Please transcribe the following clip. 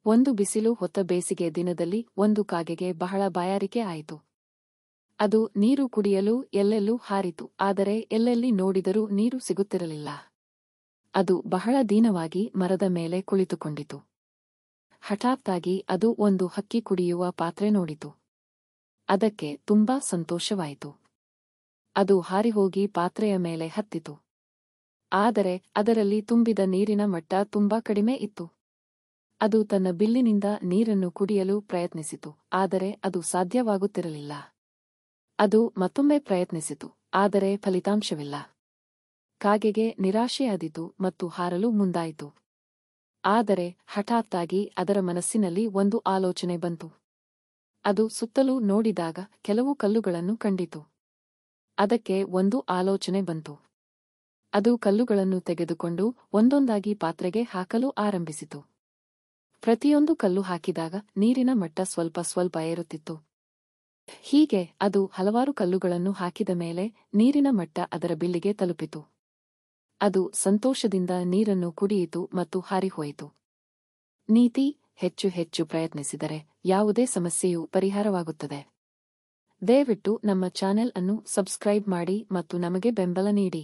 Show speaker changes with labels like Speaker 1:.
Speaker 1: ಒಂದು ಬಿಸಿಲು ಹೊತ್ತ ಬೇಸಿಗೆ ದಿನದಲ್ಲಿ ಒಂದು ಕಾಗೆಗೆ ಬಹಳ ಬಾಯಾರಿಕೆ ಆಯಿತು. ಅದು ನೀರು ಕುಡಿಯಲು ಎಲ್ಲೆಲ್ಲೂ ಹಾರಿತು, ಆದರೆ ಎಲ್ಲೆಲ್ಲಿ ನೋಡಿದರೂ ನೀರು ಸಿಗುತ್ತಿರಲಿಲ್ಲ. ಅದು ಬಹಳ ದೀನವಾಗಿ ಮರದ ಮೇಲೆ ಕುಳಿತುಕೊಂಡಿತು. ಹಠಾತ್ತಾಗಿ ಅದು ಒಂದು ಹಕ್ಕಿ ಕುಡಿಯುವ ಪಾತ್ರೆ ನೋಡಿತು. ಅದಕ್ಕೆ ತುಂಬಾ ಸಂತೋಷವಾಯಿತು. ಅದು ಹಾರಿಹೋಗಿ ಪಾತ್ರೆಯ ಮೇಲೆ ಹತ್ತಿತು. ಆದರೆ ಅದರಲ್ಲಿ ತುಂಬಿದ ನೀರಿನ ಮಟ್ಟ ತುಂಬಾ ಕಡಿಮೆ ಇತ್ತು. ಅದು ತನ್ನ ಬಿಲ್ಲಿನಿಂದ ನೀರನ್ನು ಕುಡಿಯಲು ಪ್ರಯತ್ನಿಸಿತು, ಆದರೆ ಅದು ಸಾಧ್ಯವಾಗುತ್ತಿರಲಿಲ್ಲ. ಅದು ಮತ್ತೊಮ್ಮೆ ಪ್ರಯತ್ನಿಸಿತು, ಆದರೆ ಫಲಿತಾಂಶವಿಲ್ಲ. ಕಾಗೆಗೆ ನಿರಾಶೆಯಾದೀತು ಮತ್ತು ಹಾರಲು ಮುಂದಾಯಿತು. ಆದರೆ ಹಠಾತ್ತಾಗಿ ಅದರ ಮನಸ್ಸಿನಲ್ಲಿ ಒಂದು ಆಲೋಚನೆ ಬಂತು. ಅದು ಸುತ್ತಲೂ ನೋಡಿದಾಗ ಕೆಲವು ಕಲ್ಲುಗಳನ್ನು ಕಂಡಿತು. ಅದಕ್ಕೆ ಒಂದು ಆಲೋಚನೆ ಬಂತು. ಅದು ಕಲ್ಲುಗಳನ್ನು ತೆಗೆದುಕೊಂಡು ಒಂದೊಂದಾಗಿ ಪಾತ್ರೆಗೆ ಹಾಕಲು ಆರಂಭಿಸಿತು. ಪ್ರತಿಯೊಂದು ಕಲ್ಲು ಹಾಕಿದಾಗ ನೀರಿನ ಮಟ್ಟ ಸ್ವಲ್ಪ ಸ್ವಲ್ಪ ಏರುತ್ತಿತ್ತು. ಹೀಗೆ ಅದು ಹಲವಾರು ಕಲ್ಲುಗಳನ್ನು ಹಾಕಿದ ಮೇಲೆ ನೀರಿನ ಮಟ್ಟ ಅದರ ಬಿಲ್ಲಿಗೆ ತಲುಪಿತು. ಅದು ಸಂತೋಷದಿಂದ ನೀರನ್ನು ಕುಡಿಯಿತು ಮತ್ತು ಹಾರಿಹೋಯಿತು. ನೀತಿ: ಹೆಚ್ಚು ಹೆಚ್ಚು ಪ್ರಯತ್ನಿಸಿದರೆ ಯಾವುದೇ ಸಮಸ್ಯೆಯೂ ಪರಿಹಾರವಾಗುತ್ತದೆ. ದಯವಿಟ್ಟು ನಮ್ಮ ಚಾನೆಲ್ ಅನ್ನು ಸಬ್ಸ್ಕ್ರೈಬ್ ಮಾಡಿ ಮತ್ತು ನಮಗೆ ಬೆಂಬಲ ನೀಡಿ.